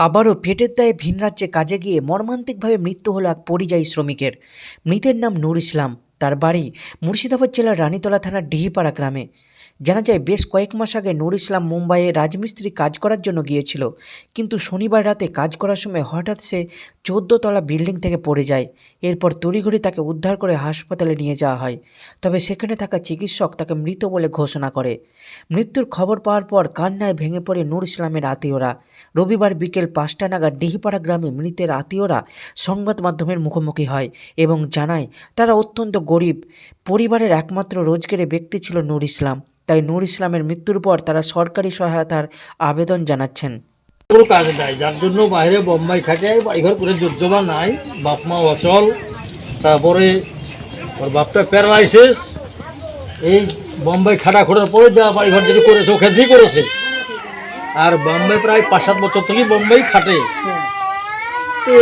আবারও পেটের দায়ে ভিন রাজ্যে কাজে গিয়ে মর্মান্তিকভাবে মৃত্যু হলো এক পরিযায়ী শ্রমিকের। মৃতের নাম নূর ইসলাম। তার বাড়ি মুর্শিদাবাদ জেলার রানীতলা থানার ডিহিপাড়া গ্রামে। জানা যায় বেশ কয়েক মাস আগে নূর ইসলাম মুম্বাইয়ে রাজমিস্ত্রি কাজ করার জন্য গিয়েছিল, কিন্তু শনিবার রাতে কাজ করার সময় হঠাৎ সে 14 তলা বিল্ডিং থেকে পড়ে যায়। এরপর তড়িঘড়ি তাকে উদ্ধার করে হাসপাতালে নিয়ে যাওয়া হয়, তবে সেখানে থাকা চিকিৎসক তাকে মৃত বলে ঘোষণা করে। মৃত্যুর খবর পাওয়ার পর কান্নায় ভেঙে পড়ে নূর ইসলামের আত্মীয়রা। রবিবার বিকেল 5টা নাগাদ ডিহিপাড়া গ্রামে মৃতের আত্মীয়রা সংবাদ মাধ্যমের মুখোমুখি হয় এবং জানায় তারা অত্যন্ত গরিব পরিবারের একমাত্র রোজগারের ব্যক্তি ছিল নূর ইসলাম। তাই নূর ইসলামের মৃত্যুর পর তারা সরকারি সহায়তার আবেদন জানাচ্ছেন। কোনো কাজ নাই, যার জন্য বাইরে বোম্বাই থাকে, বাড়িঘর করে জোরজমা নাই, বাপ মা অচল, তারপরে ওর বাপটা প্যারালাইসিস। এই বোম্বাই খাটা খোটার পরে যা বাড়িঘর যেটা করেছে ওখান থেকেই করেছে। আর বোম্বাই প্রায় 5-7 বছর থেকে বোম্বাই খাটে।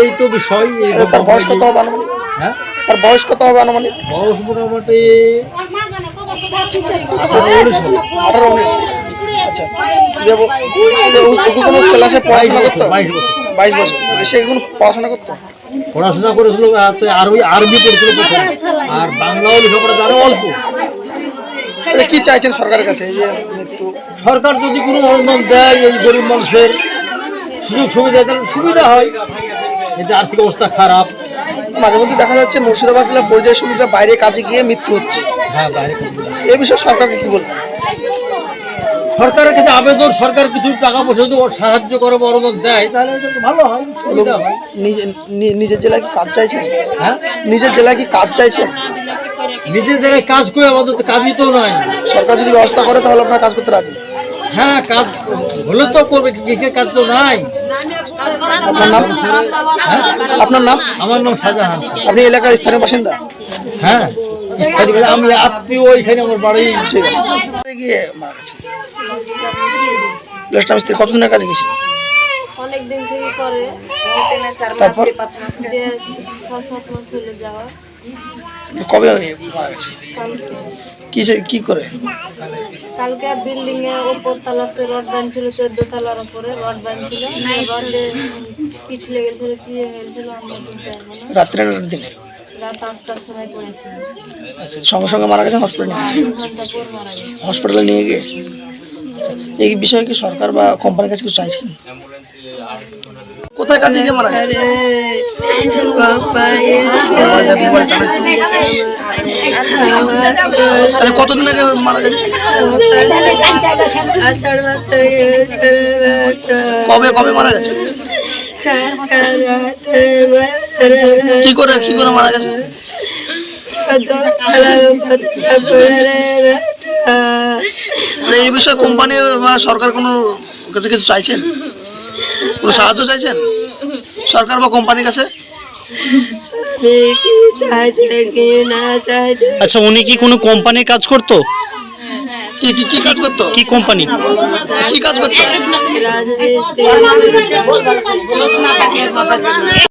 এই তো বিষয়। তার বয়স কত হবে আনুমানিক? হ্যাঁ, তার বয়স কত হবে আনুমানিক? বয়স মোটামুটি 18-19। আচ্ছা, কোনো ক্লাসে পড়াশোনা করতো? 22 বছর। সে কোনো পড়াশোনা করতো? পড়াশোনা করেছিল, আরবি পড়ছিল প্রথম, আর বাংলাও লেখাপড়া জানে অল্প। কি চাইছেন সরকারের কাছে? এই যে মৃত্যু, সরকার যদি কোনো অনুদান দেয়, এই গরিব মানুষের সুযোগ সুবিধা দেয়, সুবিধা হয়। এতে আর্থিক অবস্থা খারাপ। মাঝে মধ্যে দেখা যাচ্ছে মুর্শিদাবাদ জেলার পরিযায়ী শ্রমিকরা বাইরে কাজে গিয়ে মৃত্যু হচ্ছে। হ্যাঁ, বাইরে এই বিষয়ে সরকারকে কি বলবেন? সরকারের কাছে আবেদন, সরকার কিছু টাকা পয়সা যদি সাহায্য করে বা অনুদান দেয় তাহলে ভালো হয়, সুবিধা হয়। নিজের জেলায় কি কাজ চাইছেন? হ্যাঁ, নিজের জেলায় কি কাজ চাইছেন? নিজের জায়গায় কাজ করে আমাদের তো কাজই তো নয়। সরকার যদি ব্যবস্থা করে তাহলে আপনার কাজ করতে রাজি? হ্যাঁ, কাজ হলে তো করবে, কাজ তো নাই। আপনার নাম? আপনার নাম? আমার নাম শাহজাহান। আপনি এলাকার স্থানীয় বাসিন্দা? হ্যাঁ, স্থানীয়, আমি আত্মীয়, ওইখানে আমার বাড়ি। ঠিক আছে। গিয়ে মারা গেছে। প্লাস্টার মিস্ত্রি কতদিনের কাজে গেছিল? অনেকদিন থেকে করে, তারপর 6-7 মাস হলো যাওয়া। কবে মারা গেছে? কি করে? কালকে বিল্ডিং এ উপর তলাতে রড বাঁধছিল, 14 তলার উপরে রড বাঁধছিল, রডে পিছলে গেছিল, কি হয়েছিল আমরা বলতে পারবো না। রাত্রে না দিনে? রাত 8টার সময় পড়েছিল। আচ্ছা, সঙ্গে সঙ্গে মারা গেছে? হসপিটালে নিয়ে গেছে? 2 ঘন্টা পর মারা গেছে। হসপিটালে নিয়ে গিয়ে? আচ্ছা, এই বিষয়ে কি সরকার বা কোম্পানির কাছে কিছু চাইছেন? কোথায় কাজে গিয়ে মারা গেছে? কতদিন আগে মারা গেছে? কবে মারা গেছে? কি করে মারা গেছে? এই বিষয়ে কোম্পানি বা সরকার কোনো কাছে কিছু চাইছেন? কোনো সাহায্য চাইছেন সরকার বা কোম্পানির কাছে? আচ্ছা, উনি কি কোনো কোম্পানির কাজ করতো? কি কাজ করতো? কি কোম্পানি? কি কাজ করতো?